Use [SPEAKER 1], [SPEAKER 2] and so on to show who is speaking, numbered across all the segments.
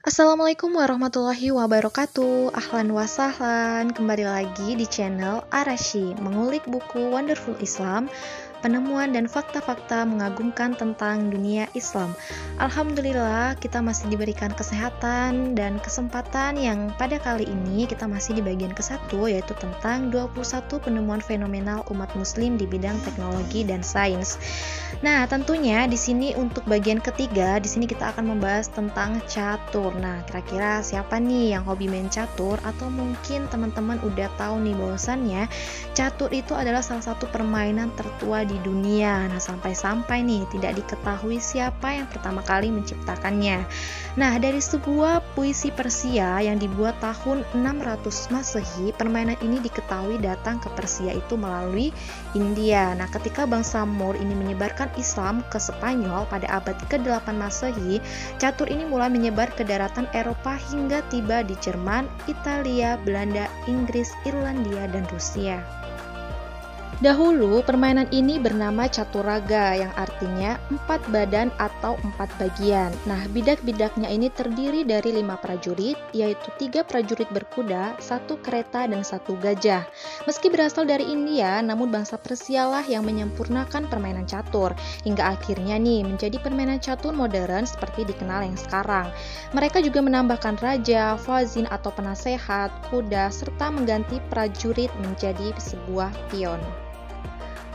[SPEAKER 1] Assalamualaikum warahmatullahi wabarakatuh. Ahlan wa sahlan, kembali lagi di channel Arashi, mengulik buku Wonderful Islam, penemuan dan fakta-fakta mengagumkan tentang dunia Islam. Alhamdulillah, kita masih diberikan kesehatan dan kesempatan yang pada kali ini kita masih di bagian ke-1, yaitu tentang 21 penemuan fenomenal umat muslim di bidang teknologi dan sains. Nah, tentunya di sini untuk bagian ketiga, di sini kita akan membahas tentang catur. Nah, kira-kira siapa nih yang hobi main catur? Atau mungkin teman-teman udah tahu nih bahwasannya catur itu adalah salah satu permainan tertua di dunia. Nah, sampai-sampai nih tidak diketahui siapa yang pertama kali menciptakannya. Nah, dari sebuah puisi Persia yang dibuat tahun 600 Masehi, permainan ini diketahui datang ke Persia itu melalui India. Nah, ketika bangsa Moor ini menyebarkan Islam ke Spanyol pada abad ke-8 Masehi, catur ini mulai menyebar ke daratan Eropa hingga tiba di Jerman, Italia, Belanda, Inggris, Irlandia, dan Rusia. Dahulu, permainan ini bernama Caturaga yang artinya 4 badan atau 4 bagian. Nah, bidak-bidaknya ini terdiri dari 5 prajurit, yaitu 3 prajurit berkuda, 1 kereta, dan 1 gajah. Meski berasal dari India, namun bangsa Persia lah yang menyempurnakan permainan catur, hingga akhirnya nih menjadi permainan catur modern seperti dikenal yang sekarang. Mereka juga menambahkan raja, fazin atau penasehat, kuda, serta mengganti prajurit menjadi sebuah pion.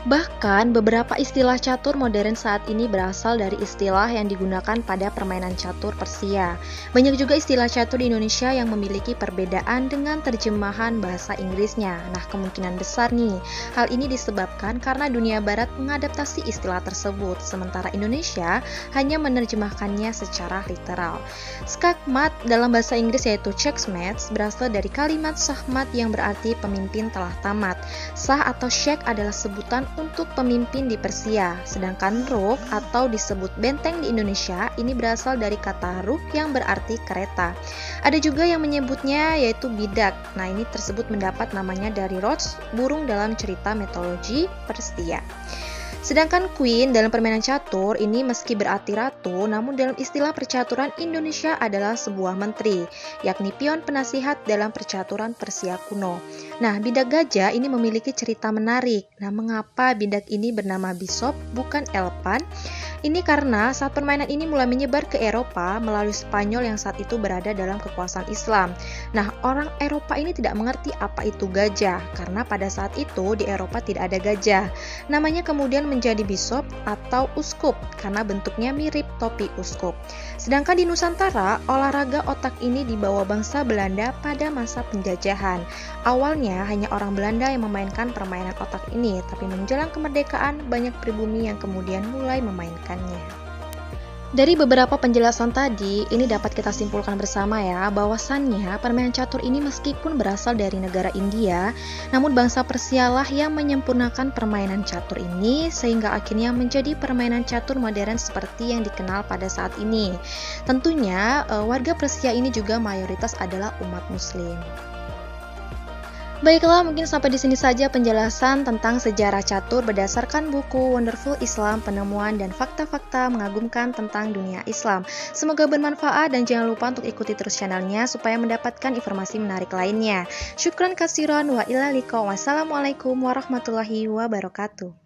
[SPEAKER 1] Bahkan, beberapa istilah catur modern saat ini berasal dari istilah yang digunakan pada permainan catur Persia. Banyak juga istilah catur di Indonesia yang memiliki perbedaan dengan terjemahan bahasa Inggrisnya. Nah, kemungkinan besar nih, hal ini disebabkan karena dunia barat mengadaptasi istilah tersebut, sementara Indonesia hanya menerjemahkannya secara literal. Skakmat dalam bahasa Inggris yaitu checkmate berasal dari kalimat shahmat yang berarti pemimpin telah tamat. Sah atau shek adalah sebutan untuk pemimpin di Persia, sedangkan ruk atau disebut benteng di Indonesia ini berasal dari kata ruk yang berarti kereta. Ada juga yang menyebutnya yaitu bidak. Nah, ini tersebut mendapat namanya dari Roach, burung dalam cerita mitologi Persia. Sedangkan queen dalam permainan catur ini meski berarti ratu, namun dalam istilah percaturan Indonesia adalah sebuah menteri, yakni pion penasihat dalam percaturan Persia kuno. Nah, bidak gajah ini memiliki cerita menarik. Nah, mengapa bidak ini bernama Bishop bukan Elpan? Ini karena saat permainan ini mulai menyebar ke Eropa melalui Spanyol yang saat itu berada dalam kekuasaan Islam. Nah, orang Eropa ini tidak mengerti apa itu gajah, karena pada saat itu di Eropa tidak ada gajah. Namanya kemudian menjadi bishop atau uskup, karena bentuknya mirip topi uskup. Sedangkan di Nusantara, olahraga otak ini dibawa bangsa Belanda pada masa penjajahan. Awalnya hanya orang Belanda yang memainkan permainan otak ini, tapi menjelang kemerdekaan banyak pribumi yang kemudian mulai memainkannya. Dari beberapa penjelasan tadi, ini dapat kita simpulkan bersama ya, bahwasannya permainan catur ini meskipun berasal dari negara India, namun bangsa Persia lah yang menyempurnakan permainan catur ini sehingga akhirnya menjadi permainan catur modern seperti yang dikenal pada saat ini. Tentunya warga Persia ini juga mayoritas adalah umat muslim. Baiklah, mungkin sampai di sini saja penjelasan tentang sejarah catur berdasarkan buku Wonderful Islam, penemuan dan fakta-fakta mengagumkan tentang dunia Islam. Semoga bermanfaat dan jangan lupa untuk ikuti terus channelnya supaya mendapatkan informasi menarik lainnya. Syukran kasiron wa ila liqa. Wassalamualaikum warahmatullahi wabarakatuh.